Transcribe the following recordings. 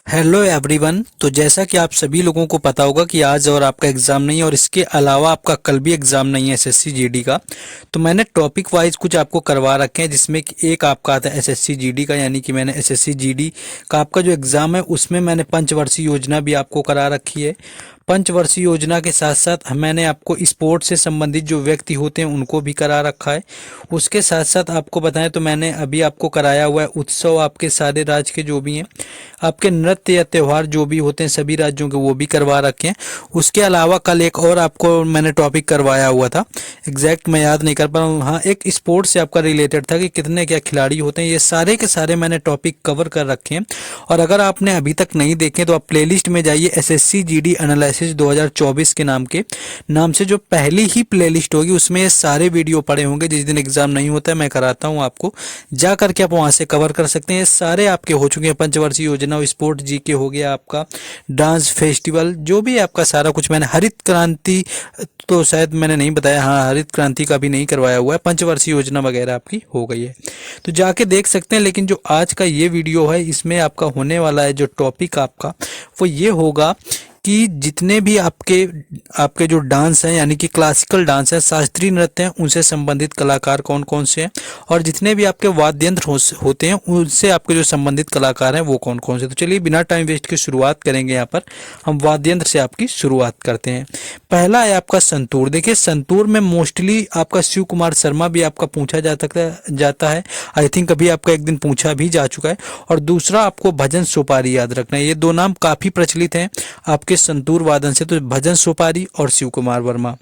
Hello everyone. तो जैसा कि आप सभी लोगों को पता होगा कि आज और आपका एग्ज़ाम नहीं है और इसके अलावा आपका कल भी एग्ज़ाम नहीं है एसएससी जीडी का। तो मैंने टॉपिक वाइज कुछ आपको करवा रखे हैं, जिसमें कि एक आपका आता है एसएससी जीडी का, यानी कि मैंने एसएससी जीडी का आपका जो एग्ज़ाम है उसमें मैंने पंचवर्षीय योजना भी आपको करा रखी है। पंचवर्षीय योजना के साथ साथ मैंने आपको स्पोर्ट्स से संबंधित जो व्यक्ति होते हैं उनको भी करा रखा है। उसके साथ साथ आपको बताएं तो मैंने अभी आपको कराया हुआ है उत्सव, आपके सारे राज्य के जो भी हैं, आपके नृत्य या त्यौहार जो भी होते हैं सभी राज्यों के, वो भी करवा रखे हैं। उसके अलावा कल एक और आपको मैंने टॉपिक करवाया हुआ था, एग्जैक्ट मैं याद नहीं कर पा रहा हूँ। हाँ, एक स्पोर्ट्स से आपका रिलेटेड था कि कितने क्या खिलाड़ी होते हैं। ये सारे के सारे मैंने टॉपिक कवर कर रखे हैं। और अगर आपने अभी तक नहीं देखे तो आप प्लेलिस्ट में जाइए, एसएससी जीडी एनालिसिस 2024 के नाम से जो पहली ही प्लेलिस्ट होगी उसमें ये सारे वीडियो पड़े होंगे। जिस दिन एग्जाम नहीं होता है मैं कराता हूँ आपको, जा करके आप वहाँ से कवर कर सकते हैं। ये सारे आपके हो चुके हैं, पंचवर्षीय योजना, स्पोर्ट जीके हो गया, आपका डांस फेस्टिवल, जो भी आपका सारा कुछ। मैंने हरित क्रांति तो शायद मैंने नहीं बताया, हाँ हरित क्रांति का भी नहीं करवाया हुआ है, पंचवर्षीय योजना वगैरह आपकी हो गई है, तो जाके देख सकते हैं। लेकिन जो आज का ये वीडियो है इसमें आपका होने वाला है जो टॉपिक आपका, वो ये होगा कि जितने भी आपके आपके जो डांस हैं, यानी कि क्लासिकल डांस है, शास्त्रीय नृत्य हैं, उनसे संबंधित कलाकार कौन कौन से हैं, और जितने भी आपके वाद्य यंत्र होते हैं उनसे आपके जो संबंधित कलाकार हैं वो कौन कौन से। तो चलिए बिना टाइम वेस्ट के शुरुआत करेंगे। यहाँ पर हम वाद्य यंत्र से आपकी शुरुआत करते हैं। पहला है आपका संतूर। देखिए संतूर में मोस्टली आपका शिव कुमार शर्मा भी आपका पूछा जाता है। आई थिंक अभी आपका एक दिन पूछा भी जा चुका है। और दूसरा आपको भजन सोपारी याद रखना है। ये दो नाम काफी प्रचलित हैं आपके संतूर वादन से, तो भजन सोपारी और शिव कुमार वर्मा।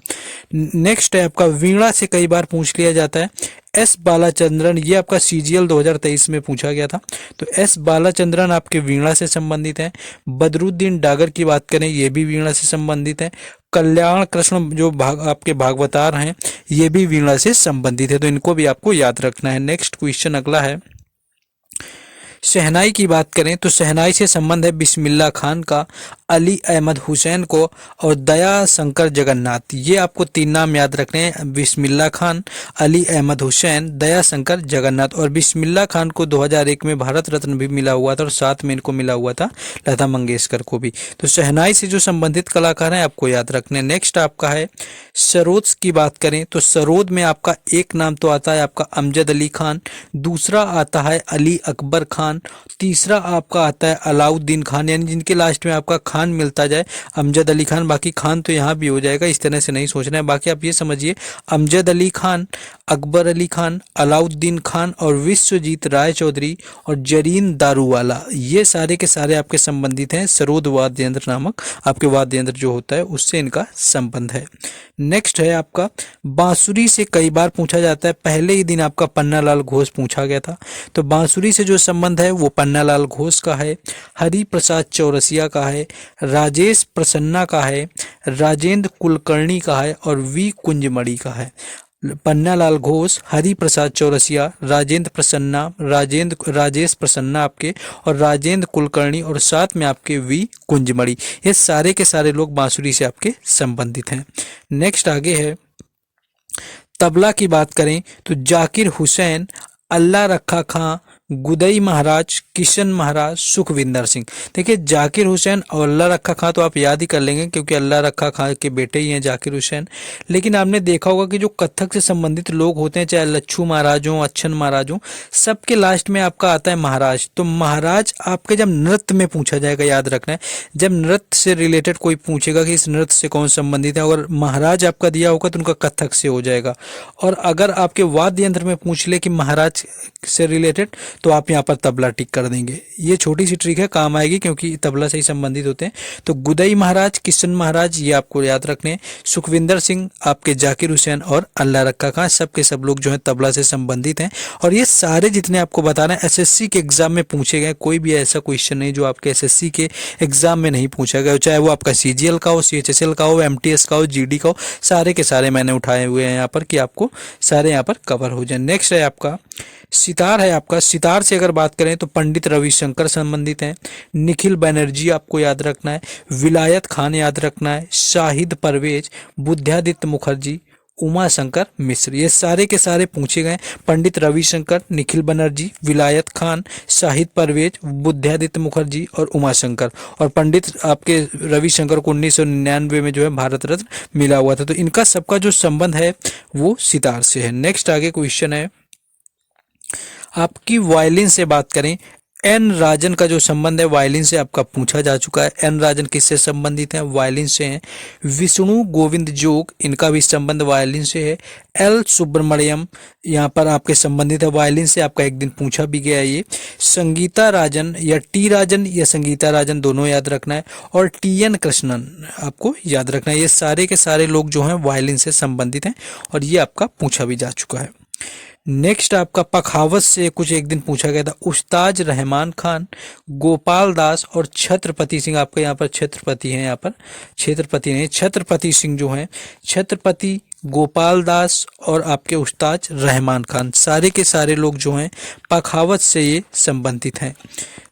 नेक्स्ट है आपका वीणा से कई बार पूछ लिया जाता है, एस बालाचंद्रन। ये आपका सीजीएल 2023 में पूछा गया था, तो एस बालाचंद्रन आपके वीणा से संबंधित हैं। बदरुद्दीन डागर की बात करें, ये भी वीणा से संबंधित है। कल्याण कृष्ण जो आपके भागवतार हैं, ये भी वीणा से संबंधित है, तो इनको भी आपको याद रखना है। नेक्स्ट क्वेश्चन अगला है, शहनाई की बात करें तो शहनाई से संबंध है बिस्मिल्लाह खान का, अली अहमद हुसैन को और दया शंकर जगन्नाथ। ये आपको तीन नाम याद रखने हैं, बिस्मिल्लाह खान, अली अहमद हुसैन, दया शंकर जगन्नाथ। और बिस्मिल्लाह खान को 2001 में भारत रत्न भी मिला हुआ था और साथ में इनको मिला हुआ था लता मंगेशकर को भी। तो शहनाई से जो संबंधित कलाकार हैं आपको याद रखने। नेक्स्ट आपका है सरोद की बात करें तो सरोद में आपका एक नाम तो आता है आपका अमजद अली खान, दूसरा आता है अली अकबर खान, तीसरा आपका आता है अलाउद्दीन खान, यानी जिनके लास्ट में आपका खान मिलता जाए, अमजद अली खान। बाकी खान तो यहाँ भी हो जाएगा, इस तरह से नहीं सोचना है। बाकी आप ये समझिए, अमजद अली खान, अकबर अली खान, अलाउद्दीन खान और विश्वजीत राय चौधरी और जरीन दारूवाला, ये सारे के सारे आपके संबंधित हैं सरोद वाद्य यंत्र नामक आपके वाद्य यंत्र जो होता है उससे इनका संबंध है। नेक्स्ट है आपका बांसुरी से कई बार पूछा जाता है। पहले ही दिन आपका पन्नालाल घोष पूछा गया था, तो बांसुरी से जो संबंध है वो पन्नालाल घोष का है, हरि प्रसाद चौरसिया का है, राजेश प्रसन्ना का है, राजेंद्र कुलकर्णी का है और वी कुंजमणि का है। पन्नालाल घोष, हरि प्रसाद चौरसिया, राजेंद्र प्रसन्ना, राजेश प्रसन्ना आपके, और राजेंद्र कुलकर्णी और साथ में आपके वी कुंजमणि, ये सारे के सारे लोग बांसुरी से आपके संबंधित हैं। नेक्स्ट आगे है, तबला की बात करें तो जाकिर हुसैन, अल्लाह रखा खां, गुदई महाराज, किशन महाराज, सुखविंदर सिंह। देखिए जाकिर हुसैन और अल्लाह रखा खां तो आप याद ही कर लेंगे क्योंकि अल्लाह रखा खां के बेटे ही हैं जाकिर हुसैन। लेकिन आपने देखा होगा कि जो कथक से संबंधित लोग होते हैं, चाहे लच्छू महाराज हों, अच्छन महाराज हों, सबके लास्ट में आपका आता है महाराज। तो महाराज आपके जब नृत्य में पूछा जाएगा, याद रखना है, जब नृत्य से रिलेटेड कोई पूछेगा कि इस नृत्य से कौन संबंधित है, अगर महाराज आपका दिया होगा तो उनका कथक से हो जाएगा। और अगर आपके वाद्य यंत्र में पूछ ले कि महाराज से रिलेटेड, तो आप यहाँ पर तबला टिक कर देंगे। ये छोटी सी ट्रिक है, काम आएगी क्योंकि तबला से ही संबंधित होते हैं। तो गुदई महाराज, किशन महाराज, ये आपको याद रखने हैं। सुखविंदर सिंह, आपके जाकिर हुसैन और अल्लाह रखा खां, सब के सब लोग जो है तबला से संबंधित हैं। और ये सारे जितने आपको बताना है एसएससी के एग्जाम में पूछे गए, कोई भी ऐसा क्वेश्चन नहीं जो आपके एसएससी के एग्जाम में नहीं पूछा गया, चाहे वो आपका सीजीएल का हो, सीएचएसएल का हो, एमटीएस का हो, जीडी का हो, सारे के सारे मैंने उठाए हुए हैं यहाँ पर कि आपको सारे यहाँ पर कवर हो जाए। नेक्स्ट है आपका सितार है आपका। सितार से अगर बात करें तो पंडित रविशंकर संबंधित हैं, निखिल बनर्जी आपको याद रखना है, विलायत खान याद रखना है, शाहिद परवेज, बुद्धादित्य मुखर्जी, उमा शंकर मिश्र। ये सारे के सारे पूछे गए। पंडित रविशंकर, निखिल बनर्जी, विलायत खान, शाहिद परवेज, बुद्धादित्य मुखर्जी और उमा शंकर। और पंडित आपके रविशंकर को 1999 में जो है भारत रत्न मिला हुआ था। तो इनका सबका जो संबंध है वो सितार से है। नेक्स्ट आगे क्वेश्चन है, आपकी वायलिन से बात करें। एन राजन का जो संबंध है वायलिन से आपका पूछा जा चुका है। एन राजन किससे संबंधित हैं? वायलिन से हैं। विष्णु गोविंद जोग, इनका भी संबंध वायलिन से है। एल सुब्रमण्यम यहाँ पर आपके संबंधित है वायलिन से, आपका एक दिन पूछा भी गया है ये। संगीता राजन या टी राजन या संगीता राजन दोनों याद रखना है। और टी एन कृष्णन आपको याद रखना है। ये सारे के सारे लोग जो हैं वायलिन से संबंधित हैं और ये आपका पूछा भी जा चुका है। नेक्स्ट आपका पखावत से कुछ एक दिन पूछा गया था। उस्ताद रहमान खान, गोपाल दास और छत्रपति सिंह, आपके यहाँ पर छत्रपति हैं, यहाँ पर छत्रपति नहीं, छत्रपति सिंह जो हैं, छत्रपति गोपाल दास और आपके उस्ताद रहमान खान, सारे के सारे लोग जो हैं पखावत से ये संबंधित हैं।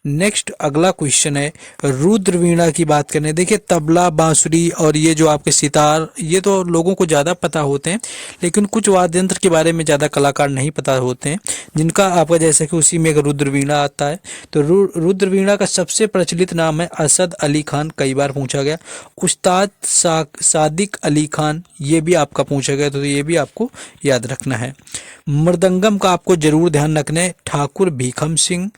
नेक्स्ट अगला क्वेश्चन है, रुद्र वीणा की बात करें। देखिए तबला, बांसुरी और ये जो आपके सितार, ये तो लोगों को ज़्यादा पता होते हैं, लेकिन कुछ वाद्य यंत्र के बारे में ज़्यादा कलाकार नहीं पता होते हैं, जिनका आपका जैसे कि उसी में एक रुद्र वीणा आता है। तो रुद्र वीणा का सबसे प्रचलित नाम है असद अली खान, कई बार पूछा गया। उस्ताद सादिक अली खान, ये भी आपका पूछा गया, तो ये भी आपको याद रखना है। मृदंगम का आपको जरूर ध्यान रखना है। ठाकुर भीखम सिंह,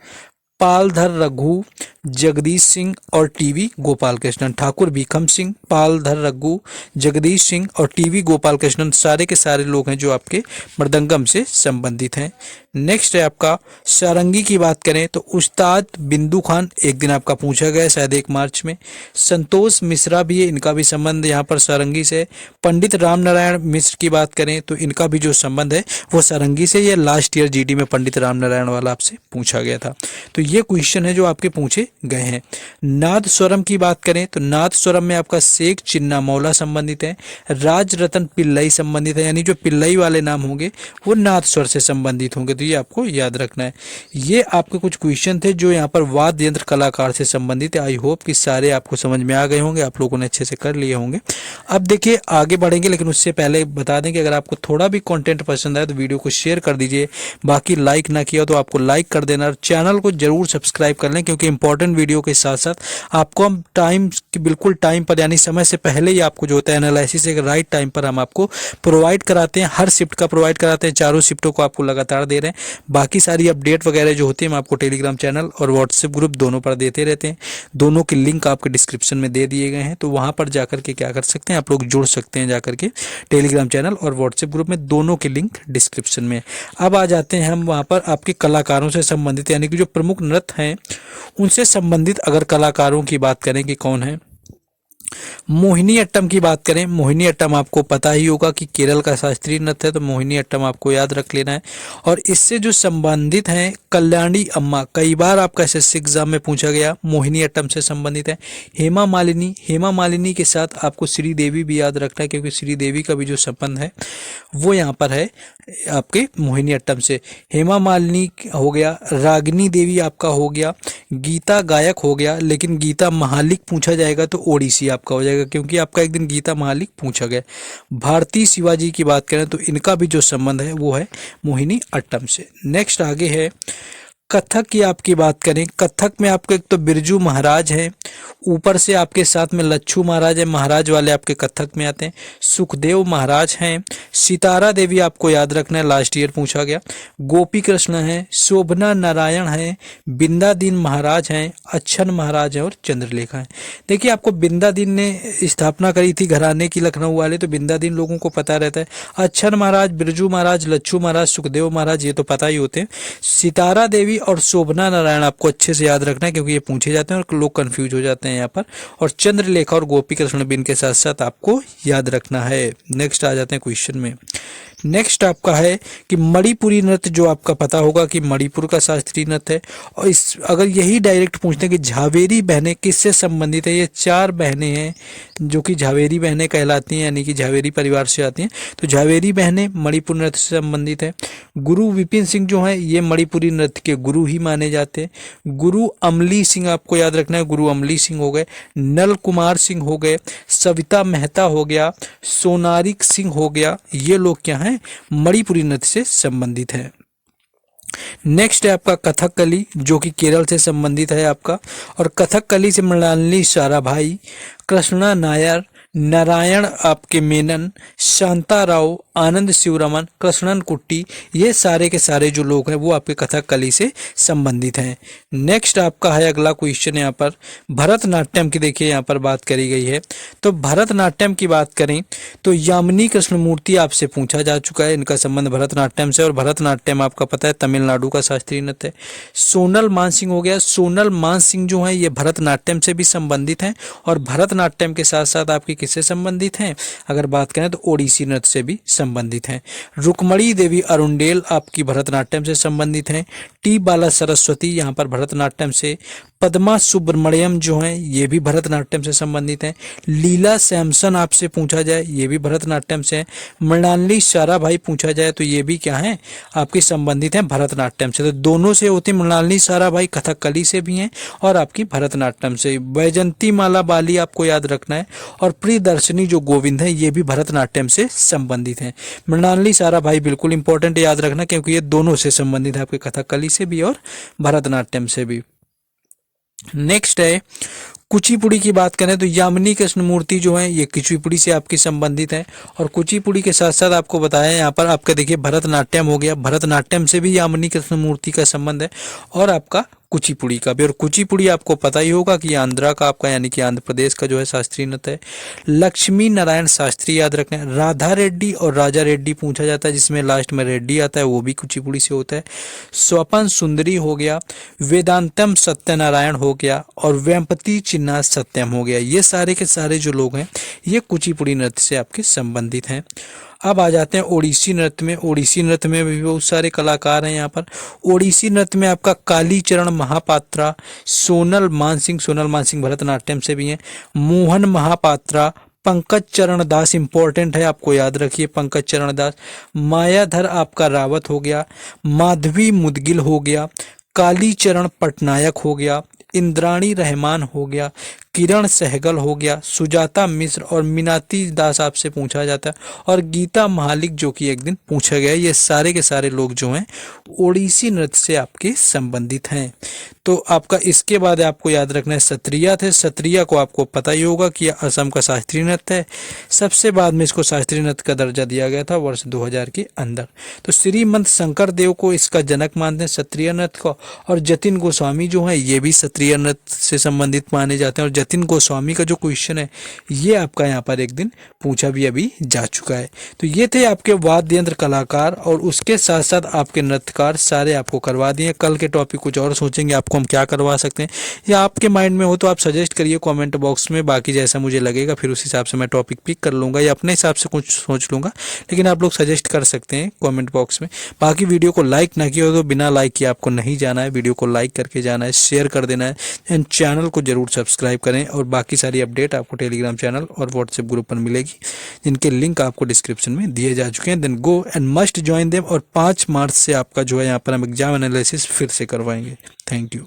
पालधर रघु, जगदीश सिंह और टीवी गोपाल कृष्णन। ठाकुर भीखम सिंह, पालधर रघु, जगदीश सिंह और टीवी गोपाल कृष्णन, सारे के सारे लोग हैं जो आपके मृदंगम से संबंधित हैं। नेक्स्ट है आपका सारंगी की बात करें तो उस्ताद बिंदु खान, एक दिन आपका पूछा गया शायद 1 मार्च में। संतोष मिश्रा भी है, इनका भी संबंध यहाँ पर सारंगी से। पंडित राम नारायण मिश्र की बात करें तो इनका भी जो संबंध है वो सारंगी से। ये लास्ट ईयर जीडी में पंडित राम नारायण वाला आपसे पूछा गया था। तो ये क्वेश्चन है जो आपके पूछे गए हैं। नाद स्वरम की बात करें तो नाद स्वरम में आपका शेख चिन्ना मौला संबंधित है। राज रतन पिल्लई संबंधित है, यानी जो पिल्लई वाले नाम होंगे वो नाद स्वर से संबंधित होंगे, तो ये आपको याद रखना है। ये आपके कुछ क्वेश्चन थे जो यहाँ पर वाद्य यंत्र कलाकार से संबंधित है। आई होप कि सारे आपको समझ में आ गए होंगे, आप लोगों ने अच्छे से कर लिए होंगे। अब देखिए आगे बढ़ेंगे, लेकिन उससे पहले बता दें कि अगर आपको थोड़ा भी कंटेंट पसंद आए तो वीडियो को शेयर कर दीजिए। बाकी लाइक ना किया तो आपको लाइक कर देना, चैनल को जरूर सब्सक्राइब कर लें, क्योंकि इंपॉर्टेंट वीडियो के साथ साथ आपको हम बिल्कुल टाइम पर यानी समय से पहले ही आपको जो होता है एनालिसिस एक राइट टाइम पर हम आपको प्रोवाइड कराते हैं। हर शिफ्ट का प्रोवाइड कराते हैं, चारों शिफ्टों को आपको लगातार दे रहे हैं। बाकी सारी अपडेट वगैरह जो होती है हम आपको टेलीग्राम चैनल और व्हाट्सएप ग्रुप दोनों पर देते रहते हैं। दोनों के लिंक आपके डिस्क्रिप्शन में दे दिए गए हैं, तो वहां पर जाकर के क्या कर सकते हैं आप लोग, जुड़ सकते हैं जाकर के टेलीग्राम चैनल और व्हाट्सएप ग्रुप में, दोनों के लिंक डिस्क्रिप्शन में। अब आ जाते हैं हम वहां पर आपके कलाकारों से संबंधित, यानी कि जो प्रमुख नृत्य हैं उनसे संबंधित अगर कलाकारों की बात करें कि कौन है। मोहिनी अट्टम की बात करें, मोहिनी अट्टम आपको पता ही होगा कि केरल का शास्त्रीय नृत्य है, तो मोहिनी अट्टम आपको याद रख लेना है। और इससे जो संबंधित हैं कल्याणी अम्मा, कई बार आपका एसएससी एग्जाम में पूछा गया, मोहिनी अट्टम से संबंधित है। हेमा मालिनी, हेमा मालिनी के साथ आपको श्रीदेवी भी याद रखना है, क्योंकि श्रीदेवी का भी जो संबंध है वो यहाँ पर है आपके मोहिनी अट्टम से। हेमा मालिनी हो गया, रागिनी देवी आपका हो गया, गीता गायक हो गया, लेकिन गीता महालिक पूछा जाएगा तो ओडिसी आपका हो जाएगा, क्योंकि आपका एक दिन गीता महालिक पूछा गया। भारती शिवाजी की बात करें तो इनका भी जो संबंध है वो है मोहिनी अट्टम से। नेक्स्ट आगे है कथक की आपकी बात करें, कथक में आपके एक तो बिरजू महाराज हैं, ऊपर से आपके साथ में लच्छू महाराज है, महाराज वाले आपके कथक में आते हैं। सुखदेव महाराज हैं, सितारा देवी आपको याद रखना है, लास्ट ईयर पूछा गया। गोपी कृष्ण हैं, शोभना नारायण हैं, बिंदादीन महाराज हैं, अच्छन महाराज हैं और चंद्रलेखा हैं। देखिए आपको बिंदादीन ने स्थापना करी थी घराने की लखनऊ वाले, तो बिंदादीन लोगों को पता रहता है। अच्छन महाराज, बिरजू महाराज, लच्छू महाराज, सुखदेव महाराज, ये तो पता ही होते हैं। सितारा देवी और शोभना नारायण आपको अच्छे से याद रखना है, क्योंकि ये पूछे जाते हैं और लोग कंफ्यूज हो जाते हैं यहाँ पर। और चंद्रलेखा और गोपी कृष्ण बिन के साथ साथ आपको याद रखना है। नेक्स्ट आ जाते हैं क्वेश्चन में। नेक्स्ट आपका है कि मणिपुरी नृत्य, जो आपका पता होगा कि मणिपुर का शास्त्रीय नृत्य है। और इस अगर यही डायरेक्ट पूछते हैं कि झावेरी बहनें किससे संबंधित है, ये 4 बहनें हैं जो कि झावेरी बहनें कहलाती हैं, यानी कि झावेरी परिवार से आती हैं। तो झावेरी बहनें मणिपुर नृत्य से संबंधित है। गुरु विपिन सिंह जो हैं ये मणिपुरी नृत्य के गुरु ही माने जाते हैं। गुरु अमली सिंह आपको याद रखना है, गुरु अमली कली सिंह हो गए, नल कुमार सिंह हो गए, सविता मेहता हो गया, सोनारिक सिंह हो गया, ये लोग क्या हैं, मणिपुरी नृत्य से संबंधित हैं। नेक्स्ट है आपका कथकली, जो कि केरल से संबंधित है आपका, और कथकली से मृणालिनी साराभाई, कृष्णा नायर, नारायण आपके मेनन, शांता राव, आनंद शिवरमन, कृष्णन कुट्टी, ये सारे के सारे जो लोग हैं वो आपके कथकली से संबंधित हैं। नेक्स्ट आपका है अगला क्वेश्चन यहाँ पर भरतनाट्यम की, देखिए यहाँ पर बात करी गई है। तो भरतनाट्यम की बात करें तो यामिनी कृष्णमूर्ति आपसे पूछा जा चुका है, इनका संबंध भरतनाट्यम से, और भरतनाट्यम आपका पता है तमिलनाडु का शास्त्रीय नृत्य है। सोनल मानसिंह हो गया, सोनल मानसिंह जो है ये भरतनाट्यम से भी संबंधित हैं, और भरतनाट्यम के साथ साथ आपकी किससे संबंधित हैं, अगर बात करें तो ओडिसी नृत्य से भी संबंधित हैं। रुक्मणी देवी अरुंडेल आपकी भरतनाट्यम से संबंधित हैं। टी बाला सरस्वती यहाँ पर भरतनाट्यम से, पद्मा सुब्रमण्यम जो हैं ये भी भरतनाट्यम से संबंधित हैं। लीला सैमसन आपसे पूछा जाए ये भी भरतनाट्यम से है। मृणालिनी साराभाई पूछा जाए तो ये भी क्या है, आपके संबंधित हैं भरतनाट्यम से। तो दोनों से होते, मृणालिनी साराभाई कथकली से भी हैं और आपकी भरतनाट्यम से। वैजंती माला बाली आपको याद रखना है, और प्रियदर्शनी जो गोविंद है ये भी भरतनाट्यम से संबंधित हैं। मृणालिनी साराभाई बिल्कुल इंपॉर्टेंट याद रखना, क्योंकि ये दोनों से संबंधित है, आपके कथकली से भी और भरतनाट्यम से भी। नेक्स्ट है कुचिपुड़ी की बात करें तो यामिनी कृष्णमूर्ति जो है ये कुचिपुड़ी से आपकी संबंधित है, और कुचिपुड़ी के साथ साथ आपको बताया यहाँ पर आपका देखिए भरतनाट्यम हो गया, भरतनाट्यम से भी यामिनी कृष्णमूर्ति का संबंध है, और आपका कुचिपुड़ी का भी। और कुचिपुड़ी आपको पता ही होगा कि आंध्रा का आपका यानी कि आंध्र प्रदेश का जो है शास्त्रीय नृत्य है। लक्ष्मी नारायण शास्त्री याद रखें। राधा रेड्डी और राजा रेड्डी पूछा जाता है, जिसमें लास्ट में रेड्डी आता है, वो भी कुचिपुड़ी से होता है। स्वपन सुंदरी हो गया, वेदांतम सत्यनारायण हो गया, और वेम्पति चिन्ना सत्यम हो गया। ये सारे के सारे जो लोग हैं ये कुचिपुड़ी नृत्य से आपके संबंधित हैं। अब आ जाते हैं ओडिसी नृत्य में। ओडिसी नृत्य में भी बहुत सारे कलाकार हैं यहाँ पर। ओडिसी नृत्य में आपका कालीचरण महापात्रा, सोनल मानसिंह भरतनाट्यम से भी हैं, मोहन महापात्रा, पंकज चरण दास इंपॉर्टेंट है, आपको याद रखिए पंकज चरण दास, मायाधर आपका रावत हो गया, माधवी मुदगिल हो गया, कालीचरण पटनायक हो गया, इंद्राणी रहमान हो गया, किरण सहगल हो गया, सुजाता मिश्र और मीनाती दास आपसे पूछा जाता है, और गीता महालिक जो कि एक दिन पूछा गया। ये सारे के सारे लोग जो हैं ओडिसी नृत्य से आपके संबंधित हैं। तो आपका इसके बाद आपको याद रखना है सत्रिया थे। सत्रिया को आपको पता ही होगा कि असम का शास्त्रीय नृत्य है। सबसे बाद में इसको शास्त्रीय नृत्य का दर्जा दिया गया था वर्ष 2000 के अंदर। तो श्रीमंत शंकर देव को इसका जनक मानते हैं सत्रिय नृत्य को, और जतिन गोस्वामी जो है ये भी सत्रिय नृत्य से संबंधित माने जाते हैं। और जतिन गोस्वामी का जो क्वेश्चन है ये आपका यहाँ पर एक दिन पूछा भी अभी जा चुका है। तो ये थे आपके वाद्य यंत्र कलाकार, और उसके साथ साथ आपके नृत्यकार सारे आपको करवा दिए। कल के टॉपिक कुछ और सोचेंगे आपको हम क्या करवा सकते हैं, या आपके माइंड में हो तो आप सजेस्ट करिए कमेंट बॉक्स में। बाकी जैसा मुझे लगेगा फिर उस हिसाब से मैं टॉपिक पिक कर लूँगा, या अपने हिसाब से कुछ सोच लूँगा, लेकिन आप लोग सजेस्ट कर सकते हैं कमेंट बॉक्स में। बाकी वीडियो को लाइक ना किया हो तो बिना लाइक किए आपको नहीं जाना है, वीडियो को लाइक करके जाना है, शेयर कर देना है, एंड चैनल को जरूर सब्सक्राइब करें। और बाकी सारी अपडेट आपको टेलीग्राम चैनल और व्हाट्सएप ग्रुप पर मिलेगी, जिनके लिंक आपको डिस्क्रिप्शन में दिए जा चुके हैं। Then go and must join them. और 5 मार्च से आपका जो है यहाँ पर हम एग्जाम एनालिसिस फिर से करवाएंगे। Thank you.